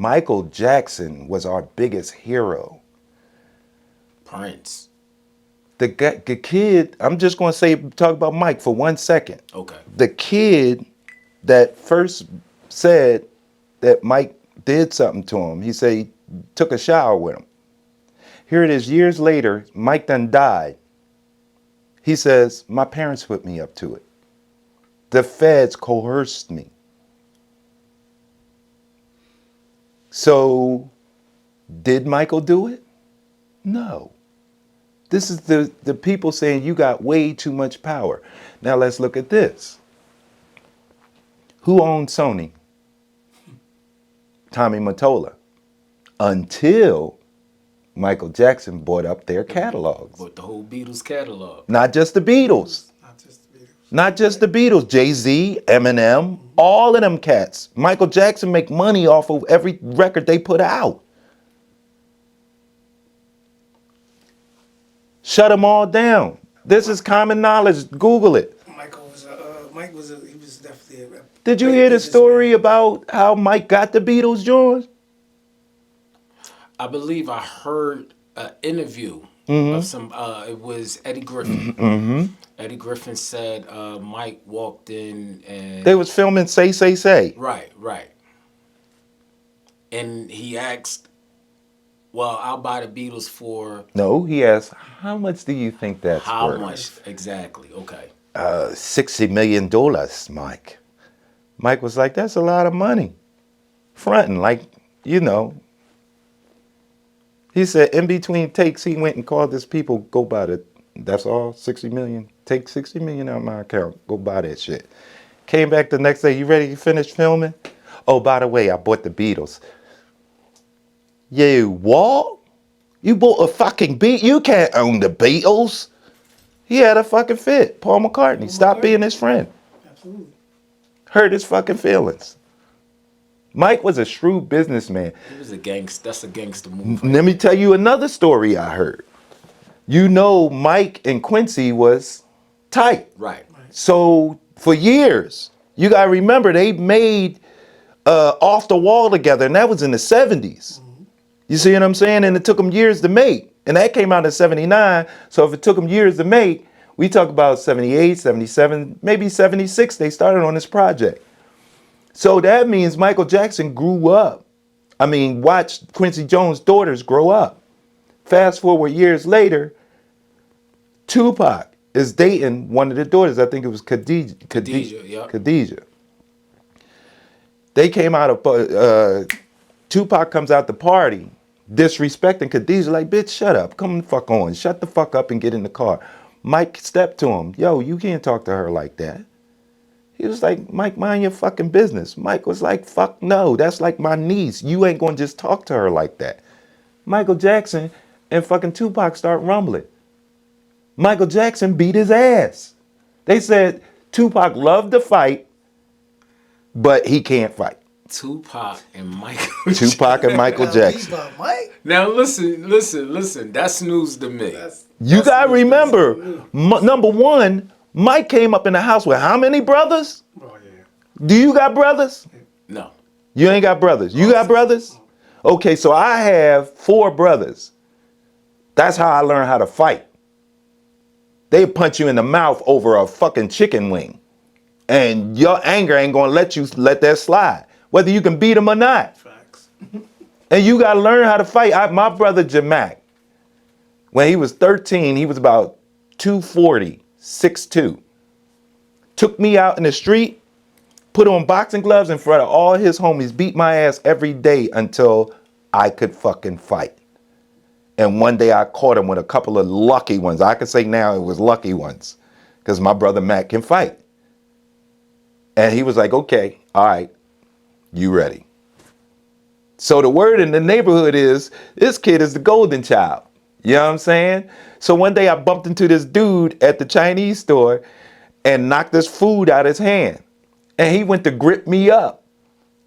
Michael Jackson was our biggest hero. Prince. The kid, I'm just going to talk about Mike for 1 second. Okay. The kid that first said that Mike did something to him, he said he took a shower with him. Here it is, years later, Mike done died. He says, my parents put me up to it. The feds coerced me. So, did Michael do it? No. This is the people saying you got way too much power. Now let's look at this. Who owned Sony? Tommy Mottola. Until Michael Jackson bought up their catalogs. Bought the whole Beatles catalog. Not just the Beatles. Not just the Beatles. Jay-Z, Eminem, all of them cats. Michael Jackson make money off of every record they put out. Shut them all down. This is common knowledge. Google it. He was definitely a Did you hear the story about how Mike got the Beatles, George? I believe I heard an interview of some. It was Eddie Griffin. Eddie Griffin said Mike walked in and They was filming Say, Say, Say. Right. And he asked, "Well, I'll buy the Beatles for No, he asked, how much do you think that's how worth? much exactly?" Okay. $60 million, Mike. Mike was like, that's a lot of money. Fronting, like, you know. He said in between takes, he went and called his people, go buy it. That's all, 60 million. Take 60 million out of my account. Go buy that shit. Came back the next day, you ready to finish filming? Oh, by the way, I bought the Beatles. You what? You bought a fucking Beat? You can't own the Beatles. He had a fucking fit. Paul McCartney. Stop being his friend. Absolutely. Hurt his fucking feelings. Mike was a shrewd businessman. He was a gangster. That's a gangster move. Let me tell you another story I heard. You know, Mike and Quincy was tight. Right. So for years, you got to remember, they made Off the Wall together, and that was in the 70s. You see what I'm saying? And it took them years to make. And that came out in 79. So if it took them years to make, we talk about 78, 77, maybe 76, they started on this project. So that means Michael Jackson grew up. I mean, watched Quincy Jones' daughters grow up. Fast forward years later, Tupac is dating one of the daughters. I think it was Khadijah, yeah. Khadijah. They came out of, Tupac comes out the party, disrespecting Khadijah, like, bitch, shut up. Come the fuck on. Shut the fuck up and get in the car. Mike stepped to him. Yo, you can't talk to her like that. He was like, Mike, mind your fucking business. Mike was like, fuck no, that's like my niece. You ain't gonna just talk to her like that. Michael Jackson and fucking Tupac start rumbling. Michael Jackson beat his ass. They said Tupac loved to fight, but he can't fight. Tupac and Michael Tupac and Michael Jackson. Now listen. That's news to me. You gotta remember, number one, Mike came up in the house with how many brothers? Oh, yeah. Do you got brothers? No. You ain't got brothers. You got brothers? Okay, so I have 4 brothers. That's how I learned how to fight. They punch you in the mouth over a fucking chicken wing. And your anger ain't gonna let you let that slide, whether you can beat them or not. Facts. And you gotta learn how to fight. My brother Jamak, when he was 13, he was about 240, 6'2". Took me out in the street, put on boxing gloves in front of all his homies, beat my ass every day until I could fucking fight. And one day I caught him with a couple of lucky ones. I can say now it was lucky ones, because my brother Matt can fight. And he was like, okay, all right, you ready. So the word in the neighborhood is, this kid is the golden child. You know what I'm saying? So one day I bumped into this dude at the Chinese store and knocked this food out his hand. And he went to grip me up.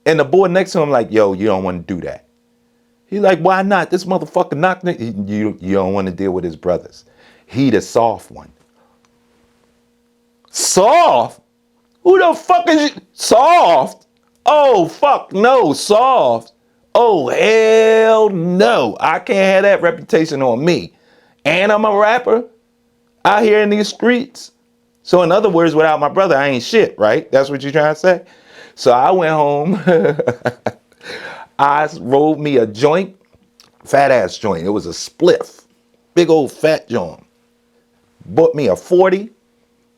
And the boy next to him like, yo, you don't want to do that. He's like, why not? This motherfucker knocked me. You don't want to deal with his brothers. He the soft one. Soft? Who the fuck is you? Soft? Oh, fuck no, soft. Oh, hell no. I can't have that reputation on me. And I'm a rapper out here in these streets. So in other words, without my brother, I ain't shit, right? That's what you're trying to say? So I went home. I rolled me a joint, fat ass joint. It was a spliff, big old fat joint. Bought me a 40,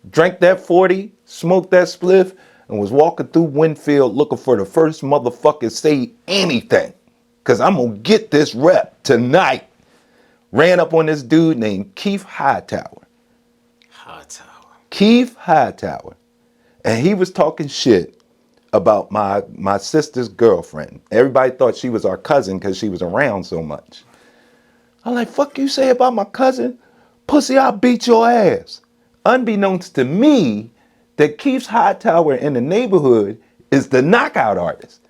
drank that 40, smoked that spliff, and was walking through Winfield looking for the first motherfucker say anything. Cause I'm gonna get this rep tonight. Ran up on this dude named Keith Hightower. Keith Hightower. And he was talking shit about my sister's girlfriend. Everybody thought she was our cousin because she was around so much. I'm like, fuck you say about my cousin? Pussy, I'll beat your ass. Unbeknownst to me, that Keith Hightower in the neighborhood is the knockout artist.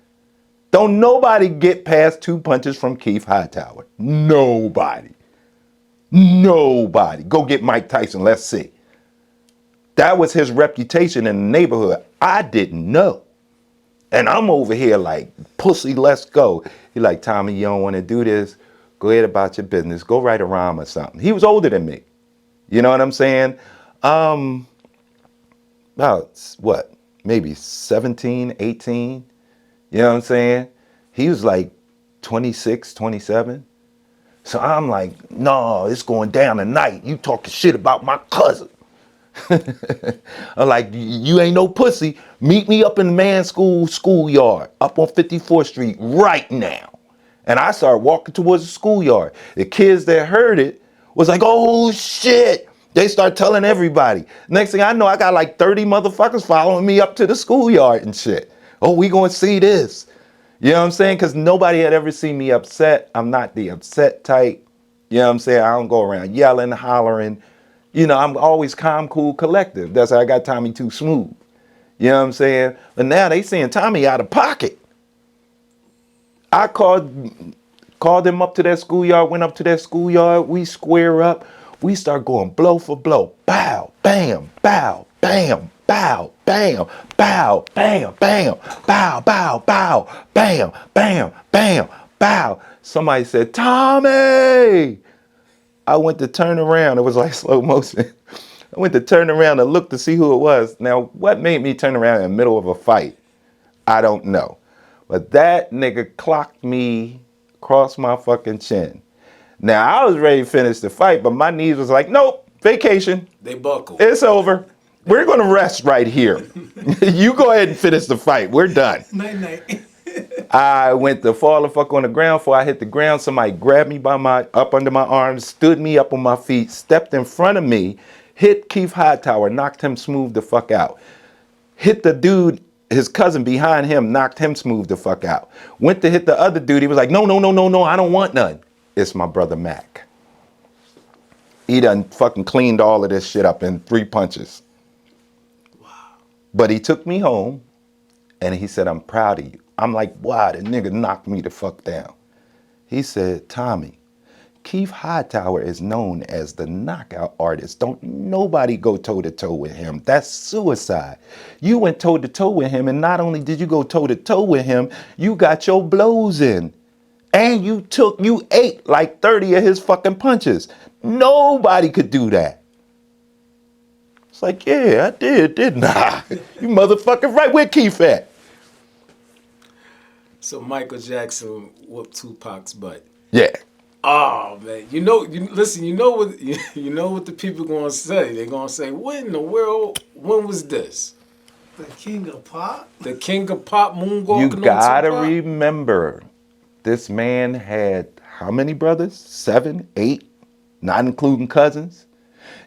Don't nobody get past 2 punches from Keith Hightower. Nobody. Nobody. Go get Mike Tyson, let's see. That was his reputation in the neighborhood. I didn't know. And I'm over here like, pussy, let's go. He like, Tommy, you don't want to do this? Go ahead about your business. Go write a rhyme or something. He was older than me. You know what I'm saying? About what? Maybe 17, 18. You know what I'm saying? He was like 26, 27. So I'm like, no, it's going down tonight. You talking shit about my cousin. I'm like, you ain't no pussy. Meet me up in the man's schoolyard, up on 54th Street right now. And I started walking towards the schoolyard. The kids that heard it was like, oh shit. They start telling everybody. Next thing I know, I got like 30 motherfuckers following me up to the schoolyard and shit. Oh, we gonna see this. You know what I'm saying? Because nobody had ever seen me upset. I'm not the upset type. You know what I'm saying? I don't go around yelling, hollering. You know, I'm always calm, cool, collective. That's how I got Tommy Too Smoov. You know what I'm saying? But now they saying Tommy out of pocket. I called him up to that schoolyard, went up to that schoolyard. We square up. We start going blow for blow. Bow, bam, bow, bam, bow, bam, bow, bam, bam, bow, bow, bow, bam, bam, bam, bow. Somebody said, Tommy! I went to turn around. It was like slow motion. I went to turn around and look to see who it was. Now, what made me turn around in the middle of a fight? I don't know. But that nigga clocked me across my fucking chin. Now, I was ready to finish the fight, but my knees was like, nope, vacation. They buckled. It's over. We're going to rest right here. You go ahead and finish the fight. We're done. Night, night. I went to fall the fuck on the ground. Before I hit the ground, somebody grabbed me up under my arms, stood me up on my feet, stepped in front of me, hit Keith Hightower, knocked him smooth the fuck out. Hit the dude, his cousin behind him, knocked him smooth the fuck out. Went to hit the other dude. He was like, no, I don't want none. It's my brother Mac. He done fucking cleaned all of this shit up in 3 punches. Wow. But he took me home and he said, I'm proud of you. I'm like, wow, the nigga knocked me the fuck down. He said, Tommy, Keith Hightower is known as the knockout artist. Don't nobody go toe-to-toe with him. That's suicide. You went toe-to-toe with him, and not only did you go toe-to-toe with him, you got your blows in. And you ate like 30 of his fucking punches. Nobody could do that. It's like, yeah, I did, didn't I? You motherfucking right. Where Keith at? So Michael Jackson whooped Tupac's butt. Yeah. Oh man, you know what the people gonna say? They're gonna say, "What in the world? When was this?" The king of pop? The king of pop moonwalking You on gotta Tupac? remember, this man had how many brothers? 7, 8, not including cousins.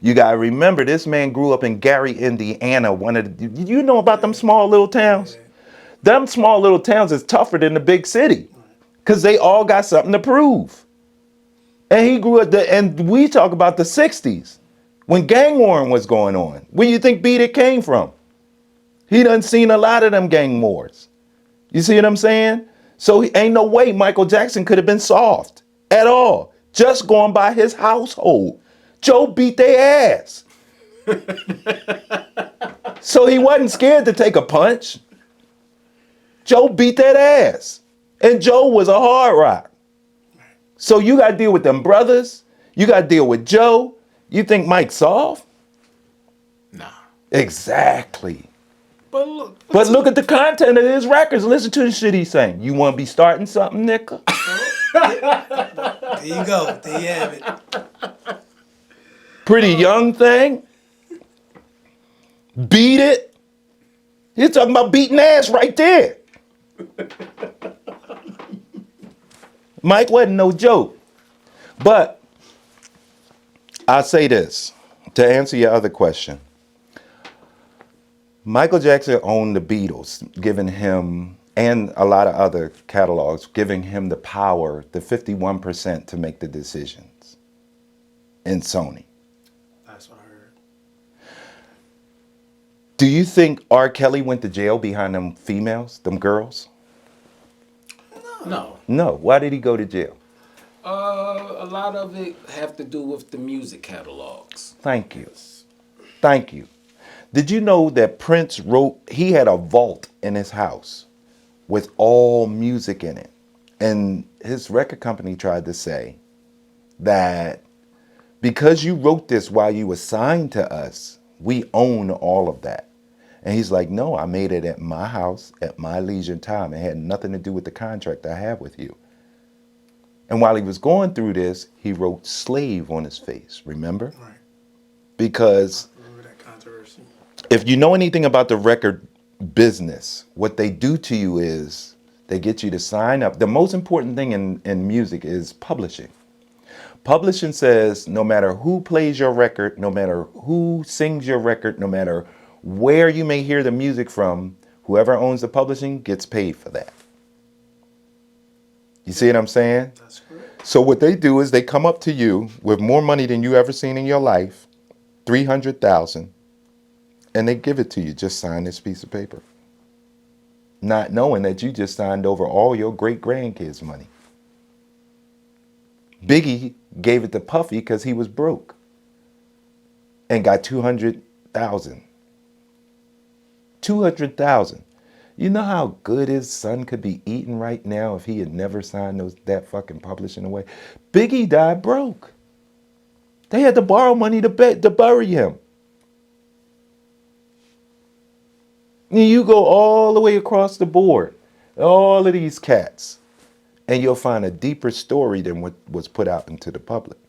You gotta remember, this man grew up in Gary, Indiana. You know about them small little towns? Yeah. Them small little towns is tougher than the big city, because they all got something to prove. And he grew up, and we talk about the 60s, when gang warring was going on. Where you think Beat It came from? He done seen a lot of them gang wars. You see what I'm saying? So ain't no way Michael Jackson could have been soft at all, just going by his household. Joe beat their ass. So he wasn't scared to take a punch. Joe beat that ass. And Joe was a hard rock. So you got to deal with them brothers. You got to deal with Joe. You think Mike's soft? Nah. Exactly. But look. But look at the content of his records. Listen to the shit he's saying. You want to be starting something, nigga? There you go. There you have it. Pretty young thing. Beat it. You're talking about beating ass right there. Mike wasn't no joke. But I'll say this to answer your other question. Michael Jackson owned the Beatles, giving him, and a lot of other catalogs, giving him the power, the 51% to make the decisions in Sony. That's what I heard. Do you think R. Kelly went to jail behind them females, them girls? No. No. Why did he go to jail? A lot of it have to do with the music catalogs. Thank you. Thank you. Did you know that Prince wrote, he had a vault in his house with all music in it. And his record company tried to say that because you wrote this while you were signed to us, we own all of that. And he's like, no, I made it at my house at my leisure time. It had nothing to do with the contract I have with you. And while he was going through this, he wrote slave on his face, remember? Right. Because Remember that controversy? if you know anything about the record business, what they do to you is they get you to sign up. The most important thing in music is publishing. Publishing says no matter who plays your record, no matter who sings your record, no matter where you may hear the music from, whoever owns the publishing gets paid for that. You see what I'm saying? That's correct. So what they do is they come up to you with more money than you ever seen in your life, $300,000, and they give it to you. Just sign this piece of paper, not knowing that you just signed over all your great grandkids' money. Biggie gave it to Puffy because he was broke and got 200,000. 200,000. You know how good his son could be eating right now if he had never signed that fucking publishing away? Biggie died broke. They had to borrow money to bury him. And you go all the way across the board, all of these cats, and you'll find a deeper story than what was put out into the public.